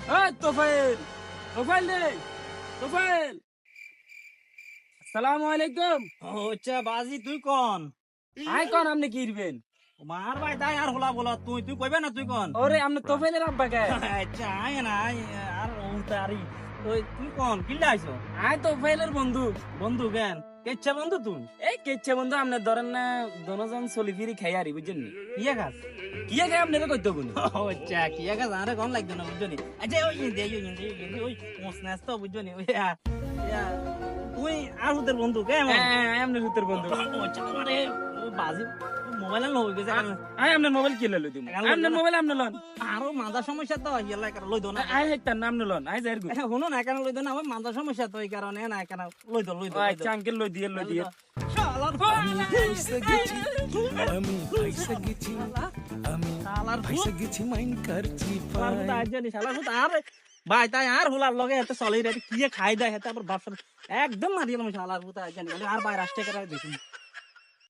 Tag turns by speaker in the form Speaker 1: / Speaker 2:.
Speaker 1: তোফাইল তোফাইল রে তোফাইল, আসসালামু আলাইকুম।
Speaker 2: হচ্ছে বাজি তুই কোন
Speaker 1: আই কোন আপনি কি ইরবেন?
Speaker 2: মার ভাই তাই আর হলা বলা তুই কইবে না তুই কোন
Speaker 1: ওরে আপনি তোফাইলের আব্বা কে?
Speaker 2: আচ্ছা আয় না আর তারি তুই কোন কিল্লা আইছো
Speaker 1: আই তোফাইলের বন্ধু।
Speaker 2: বন্ধু কেন কেচ্ছা বন্ধু তুই
Speaker 1: এই কেচ্ছে বন্ধু, আপনি ধরেন না দনজন চলি ফিরি খাই আরি বুঝছেন নি?
Speaker 2: কিয়া গাছ
Speaker 1: কি খাই আপনারা কইতে কোন?
Speaker 2: আচ্ছা কিয়া গাছ আরে কোন লাগতো না বুঝছো নি আচ্ছা ওই মোসনাস তো বুঝছো নি ওই তুই আর ওদের বন্ধু কেমন
Speaker 1: আপনার সুতের বন্ধু।
Speaker 2: আচ্ছা আরে বাজি মোবাইল না হয়ে গেছে
Speaker 1: আই আপনার মোবাইল কিনলে লই দিমু। আপনার মোবাইল আপনি লন।
Speaker 2: আরো মাথা সমস্যা তো ইয়ালা কারণ লই দো না
Speaker 1: আই হেতার নাম লন। আই যাইর গো।
Speaker 2: শুনো না কেন লই দো না আমার মাথা সমস্যা তো এই কারণে না কেন লই দো
Speaker 1: আচ্ছা আঙ্কেল লই দিয়ে লই দিয়ে।
Speaker 2: শালার
Speaker 3: ফাইসা গেছি আমি ফাইসা গেছি আমি
Speaker 2: শালার
Speaker 3: ফাইসা গেছি মাইন্ড করছি
Speaker 2: শালার ভূত আজ জানি শালার ভূত আর ভাই তাই আর হুলার লগে এত চলে রে কি খাই দেয় এত আবার বাপ একদম মারিলাম শালার ভূত আজ জানি আর বাইরে আসতে করে দেখুন